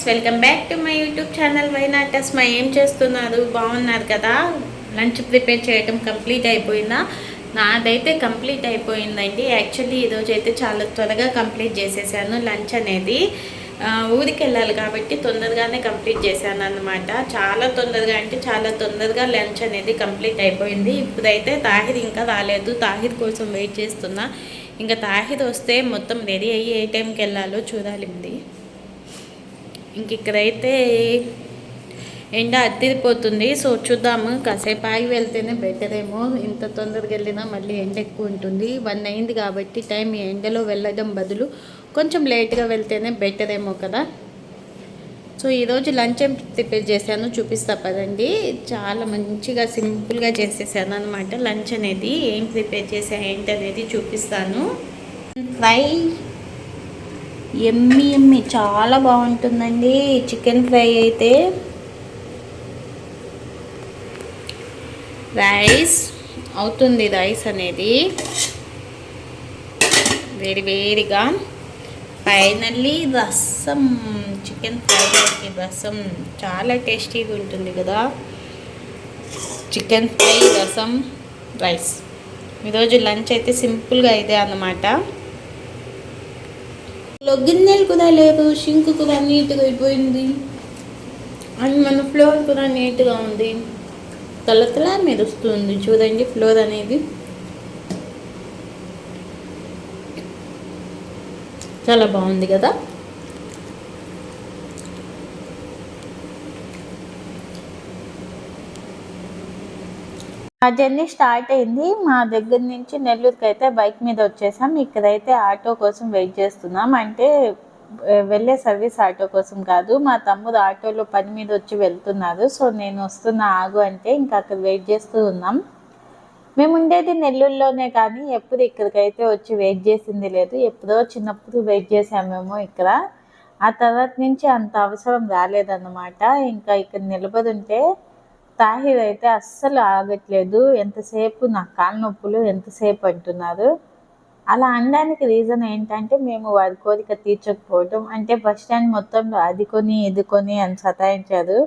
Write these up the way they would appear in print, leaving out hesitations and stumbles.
Welcome back to my YouTube channel వైనాటస్మా. ఏం చేస్తున్నారు? బాగున్నారు కదా? లంచ్ ప్రిపేర్ చేయడం కంప్లీట్ అయిపోయిందా? నాదైతే కంప్లీట్ అయిపోయిందండి. యాక్చువల్లీ ఈరోజు అయితే చాలా త్వరగా కంప్లీట్ చేసేసాను లంచ్ అనేది. ఊరికి వెళ్ళాలి కాబట్టి తొందరగానే కంప్లీట్ చేశాను అన్నమాట. చాలా తొందరగా అంటే చాలా తొందరగా లంచ్ అనేది కంప్లీట్ అయిపోయింది. ఇప్పుడైతే తాహిర్ ఇంకా రాలేదు. తాహిర్ కోసం వెయిట్ చేస్తున్నా. ఇంకా తాహిర్ వస్తే మొత్తం రెడీ అయ్యి ఏ టైంకి వెళ్ళాలో చూడాలి. ఇంక ఇక్కడైతే ఎండ అద్దిరిపోతుంది. సో చూద్దాము, కాసేపు ఆగి వెళ్తేనే బెటర్ ఏమో. ఇంత తొందరగా వెళ్ళినా మళ్ళీ ఎండ ఎక్కువ ఉంటుంది. 1 అయింది కాబట్టి టైం ఎండలో వెళ్ళడం బదులు కొంచెం లేట్గా వెళ్తేనే బెటర్ ఏమో కదా. సో ఈరోజు లంచ్ ఏం ప్రిపేర్ చేశాను చూపిస్తా పదండి. చాలా మంచిగా సింపుల్గా చేసేసాను అనమాట. లంచ్ అనేది ఏం ప్రిపేర్ చేసా ఏంటి అనేది చూపిస్తాను. ఫ్రై ఎమ్మి చాలా బాగుంటుందండి చికెన్ ఫ్రై అయితే. రైస్ అవుతుంది, రైస్ అనేది వేడిగా. ఫైనల్లీ రసం, చికెన్ ఫ్రైలోకి రసం చాలా టేస్టీగా ఉంటుంది కదా. చికెన్ ఫ్రై, రసం, రైస్. ఈరోజు లంచ్ అయితే సింపుల్గా అయితే అన్నమాట. గిన్నెలు కూడా లేదు, షింక్ కూడా నీట్గా అయిపోయింది. అండ్ మన ఫ్లోర్ కూడా నీట్గా ఉంది. తలతలా మెరుస్తుంది చూడండి ఫ్లోర్ అనేది. చాలా బాగుంది కదా. ఆ జర్నీ స్టార్ట్ అయింది. మా దగ్గర నుంచి నెల్లూరుకి అయితే బైక్ మీద వచ్చేసాం. ఇక్కడైతే ఆటో కోసం వెయిట్ చేస్తున్నాం. అంటే వెళ్ళే సర్వీస్ ఆటో కోసం కాదు, మా తమ్ముడు ఆటోలో పని మీద వచ్చి వెళ్తున్నారు. సో నేను వస్తున్నా ఆగు అంటే ఇంకా అక్కడ వెయిట్ చేస్తూ ఉన్నాం. మేము ఉండేది నెల్లూరులోనే కానీ ఎప్పుడు ఇక్కడికైతే వచ్చి వెయిట్ చేసింది లేదు. ఎప్పుడో చిన్నప్పుడు వెయిట్ చేసామేమో ఇక్కడ. ఆ తర్వాత నుంచి అంత అవసరం రాలేదన్నమాట. ఇంకా ఇక్కడ నిలబడి ఉంటే తాహిర్ అయితే అస్సలు ఆగట్లేదు. ఎంతసేపు నాకు కాళ్ళ నొప్పులు ఎంతసేపు అంటున్నారు. అలా అనడానికి రీజన్ ఏంటంటే మేము వారి కోరిక తీర్చకపోవడం. అంటే బస్ స్టాండ్ మొత్తంలో అది కొని ఇది కొని అని సతాయించారు.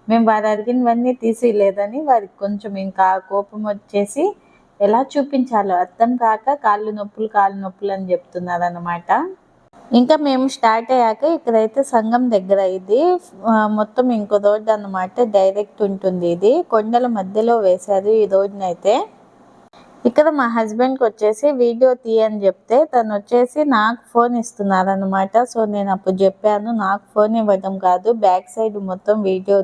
మేము వారు అడిగినవన్నీ తీసిలేదని వారికి కొంచెం ఇంకా కోపం వచ్చేసి ఎలా చూపించాలో అర్థం కాక కాళ్ళు నొప్పులు అని చెప్తున్నారు అన్నమాట. ఇంకా మేము స్టార్ట్ అయ్యాక ఇక్కడైతే సంఘం దగ్గర ఇది మొత్తం ఇంకో రోడ్డు అన్నమాట. డైరెక్ట్ ఉంటుంది. ఇది కొండల మధ్యలో వేశారు ఈ రోడ్డునైతే. ఇక్కడ మా హస్బెండ్కి వచ్చేసి వీడియో తీయని చెప్తే తను వచ్చేసి నాకు ఫోన్ ఇస్తున్నారు అనమాట. సో నేను అప్పుడు చెప్పాను నాకు ఫోన్ ఇవ్వడం కాదు, బ్యాక్ సైడ్ మొత్తం వీడియో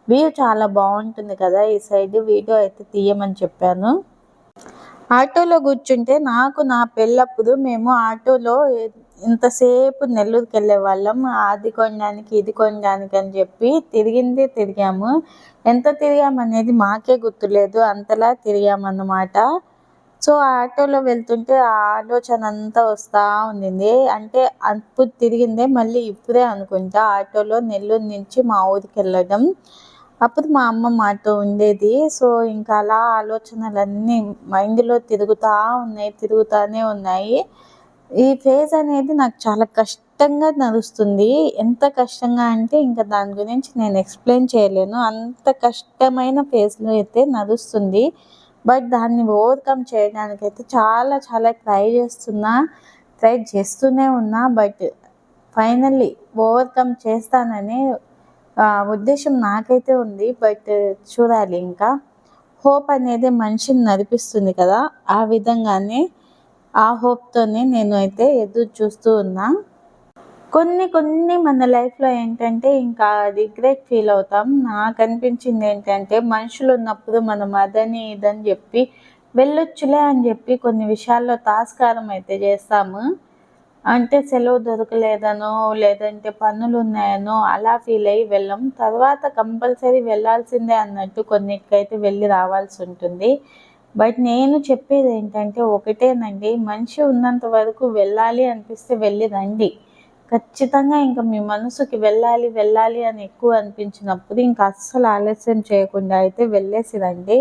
వ్యూ చాలా బాగుంటుంది కదా ఈ సైడ్, వీడియో అయితే తీయమని చెప్పాను. ఆటోలో కూర్చుంటే నాకు నా పెళ్ళప్పుడు మేము ఆటోలో ఇంతసేపు నెల్లూరుకి వెళ్ళే వాళ్ళం. అది కొనడానికి ఇది కొనడానికి అని చెప్పి తిరిగాము. ఎంత తిరిగామనేది మాకే గుర్తులేదు, అంతలా తిరిగామన్నమాట. సో ఆటోలో వెళ్తుంటే ఆ ఆలోచన అంతా వస్తూ ఉండింది. అంటే అప్పుడు తిరిగిందే మళ్ళీ ఇప్పుడే అనుకుంటా ఆటోలో నెల్లూరు నుంచి మా ఊరికి వెళ్ళడం. అప్పుడు మా అమ్మ మాతో ఉండేది. సో ఇంకా అలా ఆలోచనలన్నీ మైండ్లో తిరుగుతూనే ఉన్నాయి. ఈ ఫేజ్ అనేది నాకు చాలా కష్టంగా నడుస్తుంది. ఎంత కష్టంగా అంటే ఇంకా దాని గురించి నేను ఎక్స్ప్లెయిన్ చేయలేను. అంత కష్టమైన ఫేజ్లో అయితే నడుస్తుంది. బట్ దాన్ని ఓవర్కమ్ చేయడానికైతే చాలా ట్రై చేస్తూనే ఉన్నా. బట్ ఫైనల్లీ ఓవర్కమ్ చేస్తానని ఉద్దేశం నాకైతే ఉంది. బట్ చూడాలి, ఇంకా హోప్ అనేది మనిషిని నడిపిస్తుంది కదా, ఆ విధంగానే ఆ హోప్తోనే నేను అయితే ఎదురు చూస్తూ ఉన్నా. కొన్ని మన లైఫ్లో ఏంటంటే ఇంకా రిగ్రెట్ ఫీల్ అవుతాం. నాకు అనిపించింది ఏంటంటే మనుషులు ఉన్నప్పుడు మనం అదని ఇదని చెప్పి వెళ్ళొచ్చులే అని చెప్పి కొన్ని విషయాల్లో తాస్కారం అయితే చేస్తాము. అంటే సెలవు దొరకలేదనో లేదంటే పనులు ఉన్నాయనో అలా ఫీల్ అయ్యి వెళ్ళం. తర్వాత కంపల్సరీ వెళ్ళాల్సిందే అన్నట్టు కొన్నిటికైతే వెళ్ళి రావాల్సి ఉంటుంది. బట్ నేను చెప్పేది ఏంటంటే ఒకటేనండి, మనిషి ఉన్నంత వరకు వెళ్ళాలి అనిపిస్తే వెళ్ళి రండి. ఖచ్చితంగా ఇంకా మీ మనసుకి వెళ్ళాలి అని ఎక్కువ అనిపించినప్పుడు ఇంకా అస్సలు ఆలస్యం చేయకుండా అయితే వెళ్ళేసి రండి.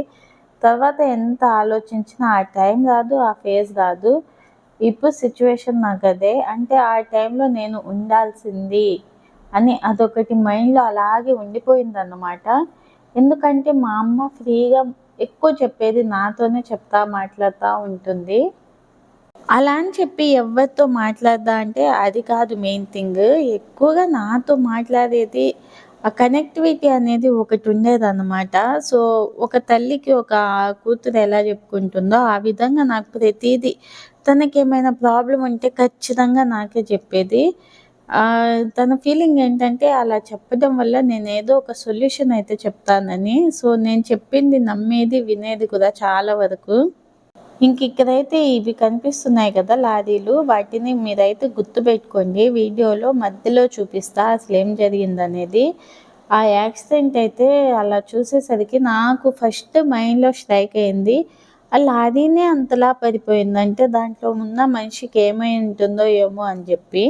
తర్వాత ఎంత ఆలోచించినా ఆ టైం రాదు, ఆ ఫేజ్ రాదు. ఇప్పుడు సిచ్యువేషన్ నాకు అదే. అంటే ఆ టైంలో నేను ఉండాల్సింది, అని అదొకటి మైండ్లో అలాగే ఉండిపోయిందన్నమాట. ఎందుకంటే మా అమ్మ ఫ్రీగా ఎక్కువ చెప్పేది నాతోనే చెప్తా మాట్లాడుతూ ఉంటుంది. అలా అని చెప్పి ఎవరితో మాట్లాడదా అంటే అది కాదు మెయిన్ థింగ్. ఎక్కువగా నాతో మాట్లాడేది ఆ కనెక్టివిటీ అనేది ఒకటి ఉండేదన్నమాట. సో, ఒక తల్లికి ఒక కూతురు ఎలా చెప్పుకుంటుందో ఆ విధంగా నాకు ప్రతీదీ తనకేమైనా ప్రాబ్లమ్ ఉంటే ఖచ్చితంగా నాకే చెప్పేది. తన ఫీలింగ్ ఏంటంటే అలా చెప్పడం వల్ల నేనేదో ఒక సొల్యూషన్ అయితే చెప్తానని. సో, నేను చెప్పింది నమ్మేది, వినేది కూడా చాలా వరకు. ఇక్కడైతే ఇవి కనిపిస్తున్నాయి కదా లారీలు, వాటిని మీరైతే గుర్తుపెట్టుకోండి. వీడియోలో మధ్యలో చూపిస్తా అసలేం జరిగిందనేది. ఆ యాక్సిడెంట్ అయితే అలా చూసేసరికి నాకు ఫస్ట్ మైండ్‌లో స్ట్రైక్ అయింది. ఆ లారీనే అంతలా పడిపోయిందంటే దాంట్లో ఉన్న మనిషికి ఏమై ఉంటుందో ఏమో అని చెప్పి.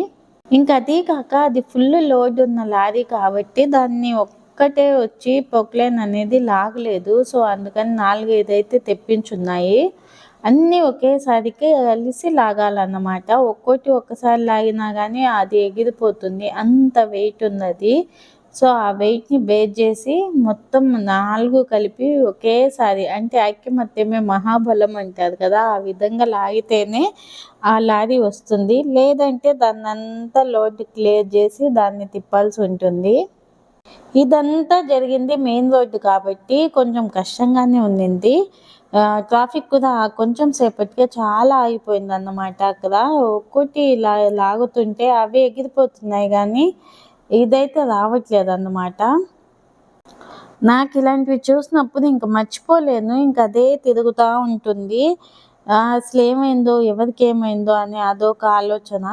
అదీ కాక అది ఫుల్ లోడ్ ఉన్న లారీ కాబట్టి దాన్ని ఒక్కటే వచ్చి పొక్లైన్ అనేది లాగలేదు. సో, అందుకని 4, 5 అయితే తెప్పించున్నాయి. అన్నీ ఒకేసారికి కలిసి లాగాలన్నమాట. ఒక్కోటి ఒక్కసారి లాగినా గానీ అది ఎగిరిపోతుంది. అంత వెయిట్ ఉన్నది. సో, ఆ వెయిట్‌ని బేర్ చేసి మొత్తం 4 కలిపి ఒకేసారి అంటే ఐకమత్యమే మహాబలం అంటారు కదా! ఆ విధంగా లాగితేనే ఆ లారీ వస్తుంది. లేదంటే దాన్నంతా లోడ్ క్లియర్ చేసి దాన్ని తిప్పాల్సి ఉంటుంది. ఇదంతా జరిగింది మెయిన్ రోడ్డు కాబట్టి కొంచెం కష్టంగానే ఉండింది. ట్రాఫిక్ కూడా కొంచెం సేపటికే చాలా ఆగిపోయిందన్నమాట అక్కడ. ఒక్కోటి లాగుతుంటే అవి ఎగిరిపోతున్నాయి గానీ, ఇదైతే రావట్లేదన్నమాట. నాకిలాంటివి చూసినప్పుడు మర్చిపోలేను. అదే తిరుగుతా ఉంటుంది. అసలేమైందో, ఎవరికేమైందో అని అదొక ఆలోచన.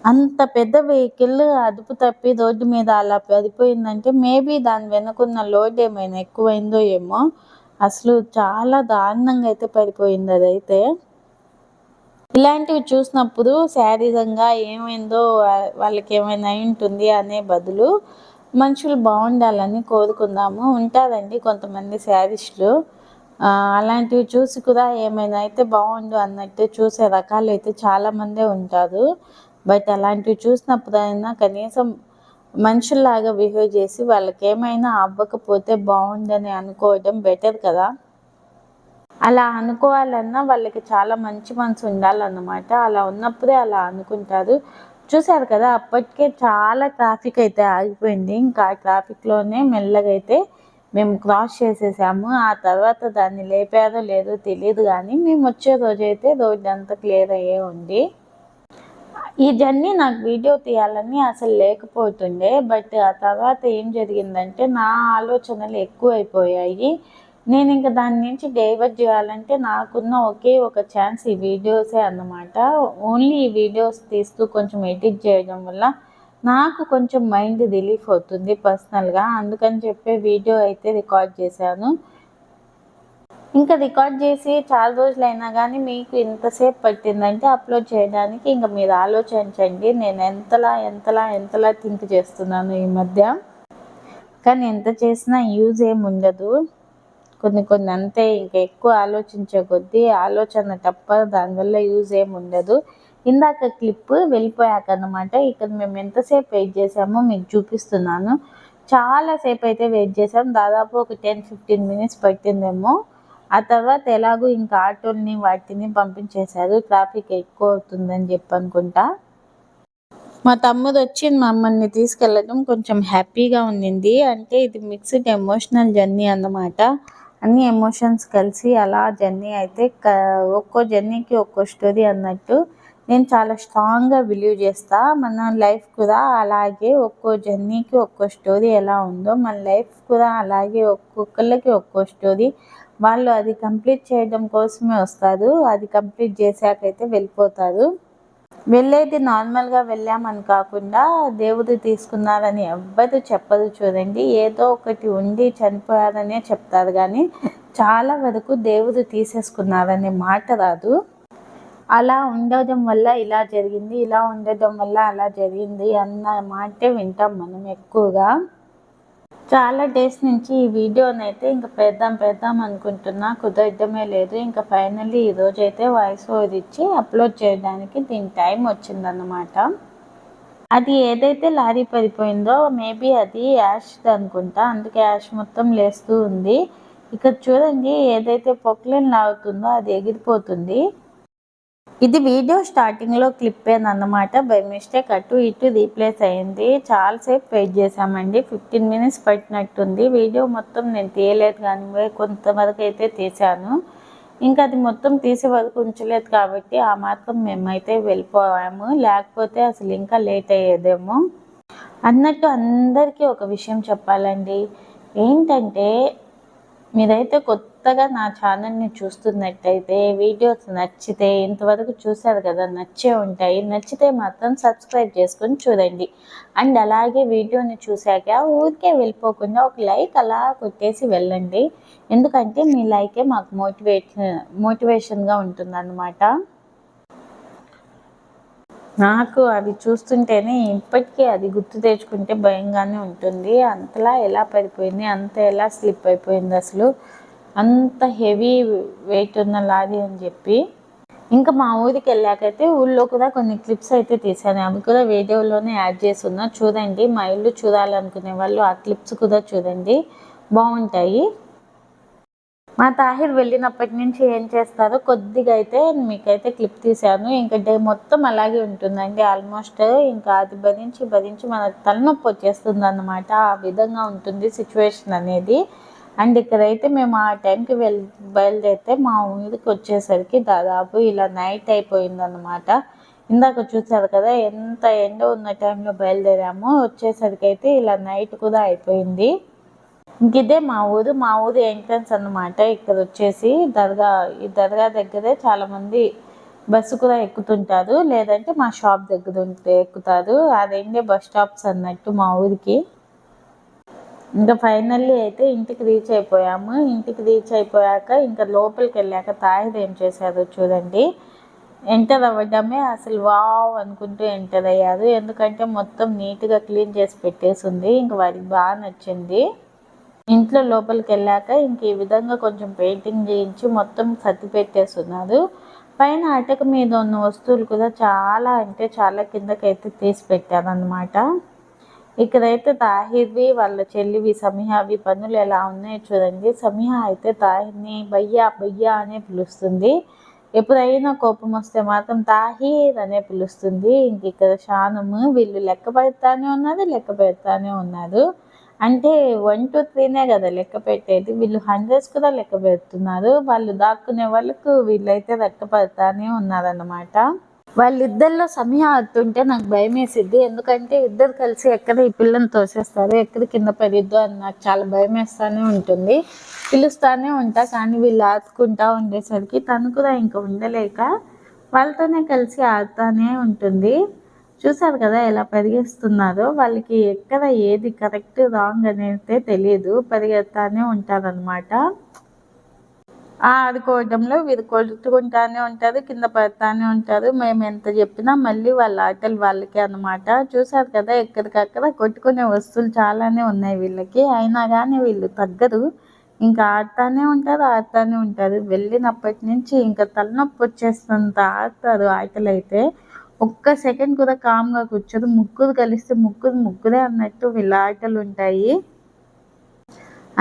అంత పెద్ద వెహికల్ అదుపు తప్పి రోడ్డు మీద అలా పడిపోయిందంటే మేబీ దాని వెనకున్న లోడ్ ఏమైనా ఎక్కువైందో ఏమో! అసలు చాలా దారుణంగా అయితే పడిపోయింది అదైతే. ఇలాంటివి చూసినప్పుడు శారీరంగా ఏమైందో వాళ్ళకేమైనా అయ్యుంటుంది అనే బదులు మనుషులు బాగుండాలని కోరుకుందాము. ఉంటారండి కొంతమంది శాడిస్టులు. అలాంటివి చూసి కూడా ఏమైనా అయితే బాగుండు అన్నట్టు చూసే రకాలైతే చాలామందే ఉంటారు. బట్ అలాంటివి చూసినప్పుడైనా కనీసం మనుషుల్లాగా బిహేవ్ చేసి వాళ్ళకేమైనా అవ్వకపోతే బాగుండని అనుకోవడం బెటర్ కదా! అలా అనుకోవాలన్నా వాళ్ళకి చాలా మంచి మనసు ఉండాలన్నమాట. అలా ఉన్నప్పుడే అలా అనుకుంటారు. చూసారు కదా! అప్పటికే చాలా ట్రాఫిక్ అయితే ఆగిపోయింది. ఆ ట్రాఫిక్‌లోనే మెల్లగా అయితే మేము క్రాస్ చేసేసాము. ఆ తర్వాత దాన్ని లేపారో లేదో తెలీదు గానీ మేమొచ్చే రోజైతే రోడ్డంతా క్లియర్ అయ్యే ఉంది. ఈ జర్నీ నాకు వీడియో తీయాలని అసలు లేకపోతుండే. బట్ ఆ తర్వాత ఏం జరిగిందంటే నా ఆలోచనలు ఎక్కువైపోయాయి. నేను దాని నుంచి డైవర్ట్ చేయాలంటే నాకున్న ఒకే ఒక ఛాన్స్ ఈ వీడియోసే అన్నమాట. ఓన్లీ ఈ వీడియోస్ తీస్తూ కొంచెం ఎడిట్ చేయడం వల్ల నాకు కొంచెం మైండ్ రిలీఫ్ అవుతుంది పర్సనల్‌గా. అందుకని చెప్పి వీడియో అయితే రికార్డ్ చేశాను. రికార్డ్ చేసి చాలా రోజులైనా కానీ మీకు ఇంతసేపు పట్టిందంటే అప్లోడ్ చేయడానికి మీరు ఆలోచించండి. నేను ఎంతలా థింక్ చేస్తున్నాను ఈ మధ్య. కానీ ఎంత చేసినా యూజ్ ఏముండదు. కొన్ని అంతే ఎక్కువ ఆలోచించే కొద్దీ ఆలోచన తప్ప దానివల్ల యూజ్ ఏముండదు. ఇందాక క్లిప్ వెళ్ళిపోయాకన్నమాట. ఇక్కడ మేము ఎంతసేపు వెయిట్ చేసామో మీకు చూపిస్తున్నాను. చాలా సేపు అయితే వెయిట్ చేసాం. దాదాపు ఒక 10-15 మినిట్స్ పట్టిందేమో. ఆ తర్వాత ఎలాగో ఆటోల్ని వాటిని పంపించేశారు. ట్రాఫిక్ ఎక్కువ అవుతుందని చెప్పి అనుకుంటా. మా తమ్ముడొచ్చి మమ్మల్ని తీసుకెళ్ళడం కొంచెం హ్యాపీగా ఉండింది. అంటే ఇది మిక్స్డ్ ఎమోషనల్ జర్నీ అన్నమాట. అన్ని ఎమోషన్స్ కలిసి అలా జర్నీ అయితే ఒక్కో జర్నీకి ఒక్కో స్టోరీ అన్నట్టు నేను చాలా స్ట్రాంగ్‌గా బిలీవ్ చేస్తా. మన లైఫ్ కూడా అలాగే ఒక్కో జర్నీకి ఒక్కో స్టోరీ ఎలా ఉందో మన లైఫ్ కూడా అలాగే ఒక్కొక్కళ్ళకి ఒక్కో స్టోరీ. వాళ్ళు అది కంప్లీట్ చేయడం కోసమే వస్తారు. అది కంప్లీట్ చేశాకైతే వెళ్ళిపోతారు. వెళ్ళేది నార్మల్‌గా వెళ్ళామని కాకుండా దేవుడు తీసుకున్నారని ఎవ్వరు చెప్పరు చూడండి. ఏదో ఒకటి ఉండి చనిపోయారనే చెప్తారు గానీ చాలా వరకు దేవుడు తీసేసుకున్నారనే మాట రాదు. అలా ఉండడం వల్ల ఇలా జరిగింది, ఇలా ఉండడం వల్ల అలా జరిగింది అన్న మాటే వింటాం మనం ఎక్కువగా. చాలా డేస్ నుంచి ఈ వీడియోనైతే పెడదాం అనుకుంటున్నా. కుదరడమే లేదు. ఫైనల్లీ ఈరోజైతే వాయిస్ ఓవర్ ఇచ్చి అప్లోడ్ చేయడానికి దీని టైం వచ్చిందన్నమాట. అది ఏదైతే లారీ పడిపోయిందో మేబీ అది యాష్ అనుకుంటా, అందుకే యాష్ మొత్తం లేస్తూ ఉంది. ఇక్కడ చూడండి, ఏదైతే పొక్లైన్ లాగుతుందో అది ఎగిరిపోతుంది. ఇది వీడియో స్టార్టింగ్లో క్లిప్పేనమాట, బై మిస్టేక్ అటు ఇటు రీప్లేస్ అయింది. చాలాసేపు వెయిట్ చేసామండి, 15 మినిట్స్ పట్టినట్టుంది. వీడియో మొత్తం నేను తీయలేదు కానీ కొంతవరకు అయితే తీసాను. ఇంకా అది మొత్తం తీసే వరకు ఉంచలేదు కాబట్టి ఆ మాత్రం మేమైతే వెళ్ళిపోయాము, లేకపోతే అసలు ఇంకా లేట్ అయ్యేదేమో. అన్నట్టు అందరికీ ఒక విషయం చెప్పాలండి, ఏంటంటే మీరైతే కొత్తగా నా ఛానల్ని చూస్తున్నట్టయితే వీడియోస్ నచ్చితే, ఇంతవరకు చూసారు కదా, నచ్చే ఉంటాయి, నచ్చితే మాత్రం సబ్స్క్రైబ్ చేసుకొని చూడండి. అండ్ అలాగే వీడియోని చూశాక ఊరికే వెళ్ళిపోకుండా ఒక లైక్ అలా కొట్టేసి వెళ్ళండి, ఎందుకంటే మీ లైకే మాకు మోటివేషన్గా ఉంటుందన్నమాట. నాకు అవి చూస్తుంటేనే ఇప్పటికీ అది గుర్తు తెచ్చుకుంటే భయంగానే ఉంటుంది. అంతలా ఎలా పడిపోయింది, అంత ఎలా స్లిప్ అయిపోయింది అసలు, అంత హెవీ వెయిట్ ఉన్న లారీ అని చెప్పి. ఇంకా మా ఊరికి వెళ్ళాకైతే ఊళ్ళో కూడా కొన్ని క్లిప్స్ అయితే తీసాను, అవి కూడా వీడియోలోనే యాడ్ చేస్తున్నా, చూడండి. మా ఇల్లు చూడాలనుకునే వాళ్ళు ఆ క్లిప్స్ కూడా చూడండి, బాగుంటాయి. మా తాహిర్ వెళ్ళినప్పటి నుంచి ఏం చేస్తారో కొద్దిగా అయితే మీకైతే క్లిప్ తీశాను. ఇంకా డే మొత్తం అలాగే ఉంటుందండి ఆల్మోస్ట్. ఇంకా అది భరించి మనకు తలనొప్పి వచ్చేస్తుంది అన్నమాట, ఆ విధంగా ఉంటుంది సిచ్యువేషన్ అనేది. అండ్ ఇక్కడైతే మేము ఆ టైంకి బయలుదేరితే మా ఊరికి వచ్చేసరికి దాదాపు ఇలా నైట్ అయిపోయిందన్నమాట. ఇందాక చూసారు కదా ఎంత ఎండ ఉన్న టైంలో బయలుదేరామో, వచ్చేసరికి అయితే ఇలా నైట్ కూడా అయిపోయింది. ఇదే మా ఊరు ఎంట్రన్స్ అన్నమాట. ఇక్కడ వచ్చేసి ఈ దర్గా దగ్గరే చాలామంది బస్సు కూడా ఎక్కుతుంటారు, లేదంటే మా షాప్ దగ్గర ఉంటే ఎక్కుతారు. ఆ రెండే బస్ స్టాప్స్ అన్నట్టు మా ఊరికి. ఇంకా ఫైనల్లీ అయితే ఇంటికి రీచ్ అయిపోయాము. ఇంటికి రీచ్ అయిపోయాక ఇంకా లోపలికి వెళ్ళాక తాహిర్ ఏం చేశారు చూడండి. ఎంటర్ అవ్వడమే అసలు వావ్ అనుకుంటూ ఎంటర్ అయ్యారు, ఎందుకంటే మొత్తం నీట్గా క్లీన్ చేసి పెట్టేసి ఉంది. ఇంక వారికి బాగా నచ్చింది. ఇంట్లో లోపలికి వెళ్ళాక ఇంక ఈ విధంగా కొంచెం పెయింటింగ్ చేయించి మొత్తం సర్ది పెట్టేస్తున్నారు. పైన అటక మీద ఉన్న వస్తువులు కూడా చాలా అంటే చాలా కిందకైతే తీసి పెట్టారన్నమాట. ఇక్కడైతే తాహిర్వి వాళ్ళ చెల్లివి సమిహావి పనులు ఎలా ఉన్నాయో చూడండి. సమిహ అయితే తాహిర్ని భయ్యా భయ్యా అనే పిలుస్తుంది, ఎప్పుడైనా కోపం వస్తే మాత్రం తాహిర్ అనే పిలుస్తుంది. ఇంక ఇక్కడ షానము వీళ్ళు లెక్క పెడతానే ఉన్నారు. అంటే 1 to 3నే కదా లెక్క పెట్టేది, వీళ్ళు 100s కూడా లెక్క పెడుతున్నారు. వాళ్ళు దాక్కునే వాళ్ళకు వీళ్ళైతే లెక్క పెడతానే ఉన్నారన్నమాట. వాళ్ళిద్దరిలో సమీహ అత్తుంటే నాకు భయం వేసిద్ది, ఎందుకంటే ఇద్దరు కలిసి ఎక్కడ ఈ పిల్లని తోసేస్తారు, ఎక్కడ కింద పడిద్దో అని నాకు చాలా భయం వేస్తూనే ఉంటుంది. పిలుస్తూనే ఉంటా కానీ వీళ్ళు ఆడుకుంటూ ఉండేసరికి తను కూడా ఇంకా ఉండలేక వాళ్ళతోనే కలిసి ఆడుతూనే ఉంటుంది. చూసారు కదా ఎలా పరిగెస్తున్నారో, వాళ్ళకి ఎక్కడ ఏది కరెక్ట్ రాంగ్ అనేది తెలియదు, పరిగెత్తానే ఉంటారనమాట. ఆడుకోవడంలో వీరు కొట్టుకుంటానే ఉంటారు, కింద పడతానే ఉంటారు. మేము ఎంత చెప్పినా మళ్ళీ వాళ్ళ ఆటలు వాళ్ళకే అన్నమాట. చూసారు కదా ఎక్కడికక్కడ కొట్టుకునే వస్తువులు చాలానే ఉన్నాయి వీళ్ళకి, అయినా కానీ వీళ్ళు తగ్గరు, ఇంకా ఆడుతూనే ఉంటారు. వెళ్ళినప్పటి నుంచి ఇంకా తలనొప్పి వచ్చేస్తున్నంత ఆడతారు ఆటలు అయితే. ఒక్క సెకండ్ కూడా కామ్గా కూర్చోరు, ముగ్గురు కలిస్తే ముగ్గురే అన్నట్టు వీళ్ళ ఆటలు ఉంటాయి.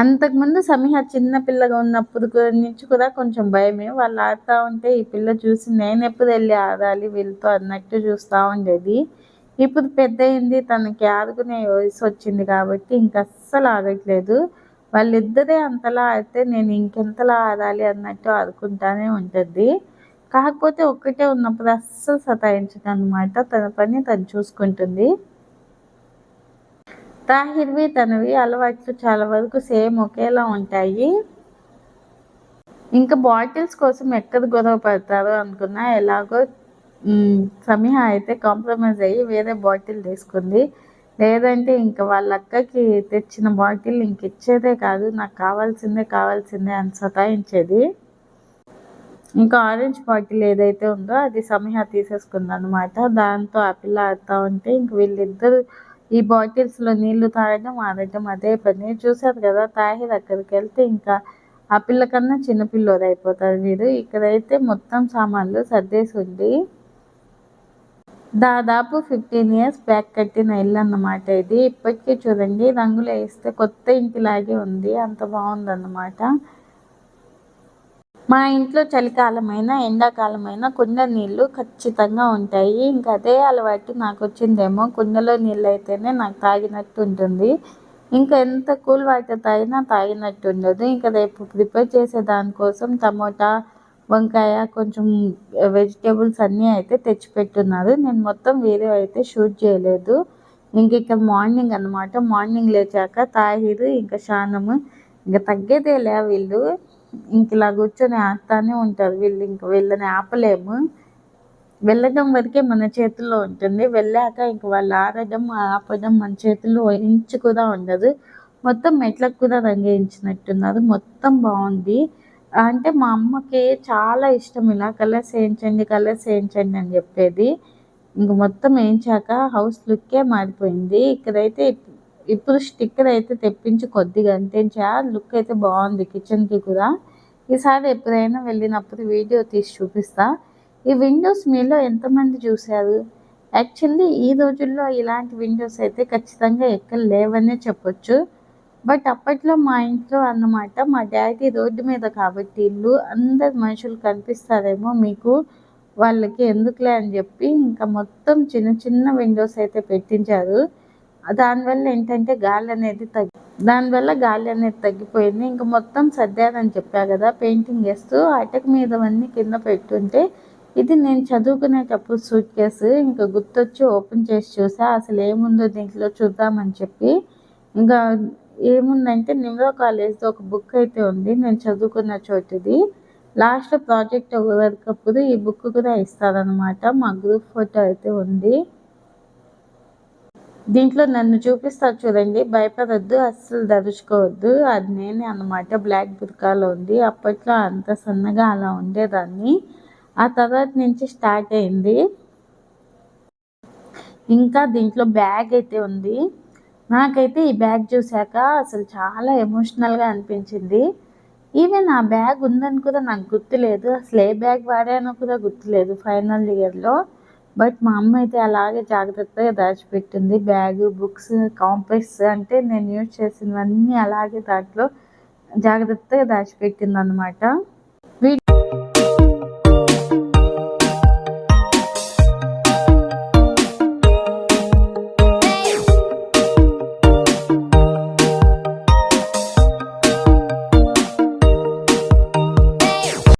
అంతకుముందు సమీహ చిన్న పిల్లగా ఉన్నప్పుడు నుంచి కూడా కొంచెం భయమే, వాళ్ళు ఆడుతూ ఉంటే ఈ పిల్ల చూసి నేను ఎప్పుడు వెళ్ళి ఆడాలి వీళ్ళతో అన్నట్టు చూస్తూ ఉండేది. ఇప్పుడు పెద్ద అయింది, తనకి ఆడుకునే వయసు వచ్చింది కాబట్టి ఇంక అస్సలు ఆడట్లేదు. వాళ్ళిద్దరే అంతలా ఆడితే నేను ఇంకెంతలా ఆడాలి అన్నట్టు ఆడుకుంటానే ఉంటుంది. కాకపోతే ఒక్కటే ఉన్నప్పుడు అస్సలు సతాయించదు అనమాట, తన పని తను చూసుకుంటుంది. తాహిర్వి తనవి అలవాట్లు చాలా వరకు సేమ్ ఒకేలా ఉంటాయి. ఇంకా బాటిల్స్ కోసం ఎక్కడ గొడవ పడతారో అనుకున్నా, ఎలాగో సమీహ అయితే కాంప్రమైజ్ అయ్యి వేరే బాటిల్ తీసుకుంది, లేదంటే ఇంకా వాళ్ళ అక్కకి తెచ్చిన బాటిల్ ఇంక ఇచ్చేదే కాదు, నాకు కావాల్సిందే అని సతాయించేది. ఇంకా ఆరెంజ్ బాటిల్ ఏదైతే ఉందో అది సమీహ తీసేసుకుంది అనమాట. దాంతో ఆ పిల్ల ఆడుతూ ఉంటే ఇంక వీళ్ళిద్దరు ఈ బాటిల్స్లో నీళ్లు తాగడం ఆడటం అదే పని. చూసారు కదా తాహిర్ అక్కడికి వెళ్తే ఇంకా ఆ పిల్ల కన్నా చిన్నపిల్లోడు అయిపోతారు వీరు. ఇక్కడైతే మొత్తం సామాన్లు సర్దేసి ఉంది. దాదాపు 15 ఇయర్స్ బ్యాక్ కట్టిన ఇల్లు అన్నమాట ఇది. ఇప్పటికీ చూడండి రంగులు వేస్తే కొత్త ఇంటిలాగే ఉంది, అంత బాగుందన్నమాట. మా ఇంట్లో చలికాలమైనా ఎండాకాలమైనా కుండ నీళ్ళు ఖచ్చితంగా ఉంటాయి. ఇంకా అదే అలవాటు నాకు వచ్చిందేమో. కుండలో నీళ్ళు అయితేనే నాకు తాగినట్టు ఉంటుంది, ఇంకా ఎంత కూల్ వాటర్ తాగినా తాగినట్టు ఉండదు. ఇంకా రేపు ప్రిపేర్ చేసే దానికోసం టమోటా, వంకాయ, కొంచెం వెజిటేబుల్స్ అన్నీ అయితే తెచ్చిపెట్టున్నారు. నేను మొత్తం వీడియో అయితే షూట్ చేయలేదు. ఇంక ఇక్కడ మార్నింగ్ అన్నమాట. మార్నింగ్ లేచాక తాహిరు ఇంకా షానము ఇంకా తగ్గేదేలే వీళ్ళు ఇంక ఇలా కూర్చొని ఆడుతూనే ఉంటారు. వీళ్ళని ఆపలేము. వెళ్ళడం వరకే మన చేతుల్లో ఉంటుంది, వెళ్ళాక ఇంక వాళ్ళు ఆడడం ఆపడం మన చేతుల్లో ఇంచు కూడా ఉండదు. మొత్తం మెట్లకు కూడా రంగేయించినట్టున్నారు, మొత్తం బాగుంది. అంటే మా అమ్మకి చాలా ఇష్టం ఇలా కలర్స్ వేయించండి అని చెప్పేది. ఇంక మొత్తం వేయించాక హౌస్ లుక్కే మారిపోయింది. ఇక్కడైతే ఇప్పుడు స్టిక్కర్ అయితే తెప్పించి కొద్దిగా అంటించా, లుక్ అయితే బాగుంది కిచెన్కి కూడా. ఈసారి ఎప్పుడైనా వెళ్ళినప్పుడు వీడియో తీసి చూపిస్తా. ఈ విండోస్ మీలో ఎంతమంది చూశారు? యాక్చువల్లీ ఈ రోజుల్లో ఇలాంటి విండోస్ అయితే ఖచ్చితంగా ఎక్కడ లేవనే చెప్పొచ్చు. బట్ అప్పట్లో మా ఇంట్లో అన్నమాట, మా డాడీ రోడ్డు మీద కాబట్టి ఇల్లు, అందరు మనుషులు కనిపిస్తారేమో మీకు, వాళ్ళకి ఎందుకులే అని చెప్పి ఇంకా మొత్తం చిన్న చిన్న విండోస్ అయితే పెట్టించారు. దానివల్ల ఏంటంటే గాలి అనేది తగ్గిపోయింది. ఇంకా మొత్తం సర్దారని చెప్పా కదా, పెయింటింగ్ వేస్తూ అటక మీదవన్నీ కింద పెట్టుంటే, ఇది నేను చదువుకునేటప్పుడు సూట్ కేసు ఇంకా గుర్తొచ్చి ఓపెన్ చేసి చూసా, అసలు ఏముందో దీంట్లో చూద్దామని చెప్పి. ఇంకా ఏముందంటే నిమ్రో కాలేజ్లో ఒక బుక్ అయితే ఉంది, నేను చదువుకున్న చోటుది. లాస్ట్లో ప్రాజెక్ట్ వర్క్ అప్పుడు ఈ బుక్ కూడా ఇస్తారనమాట. మా గ్రూప్ ఫోటో అయితే ఉంది. దీంట్లో నన్ను చూపిస్తారు చూడండి, భయపడొద్దు, అస్సలు దరుచుకోవద్దు, అది నేనే అన్నమాట. బ్లాక్ బుర్కాలో ఉంది. అప్పట్లో అంత సన్నగా అలా ఉండేదాన్ని. ఆ తర్వాత నుంచి స్టార్ట్ అయింది. ఇంకా దీంట్లో బ్యాగ్ అయితే ఉంది. నాకైతే ఈ బ్యాగ్ చూశాక అసలు చాలా ఎమోషనల్గా అనిపించింది. ఈవెన్ ఆ బ్యాగ్ ఉందని కూడా నాకు గుర్తులేదు, అసలు ఏ బ్యాగ్ వాడానో కూడా గుర్తులేదు ఫైనల్ ఇయర్లో. బట్ మా అమ్మ అయితే అలాగే జాగ్రత్తగా దాచిపెట్టింది. బ్యాగు, బుక్స్, కాంప్లెక్స్ అంటే నేను యూజ్ చేసినవన్నీ అలాగే దాంట్లో జాగ్రత్తగా దాచిపెట్టింది అనమాట.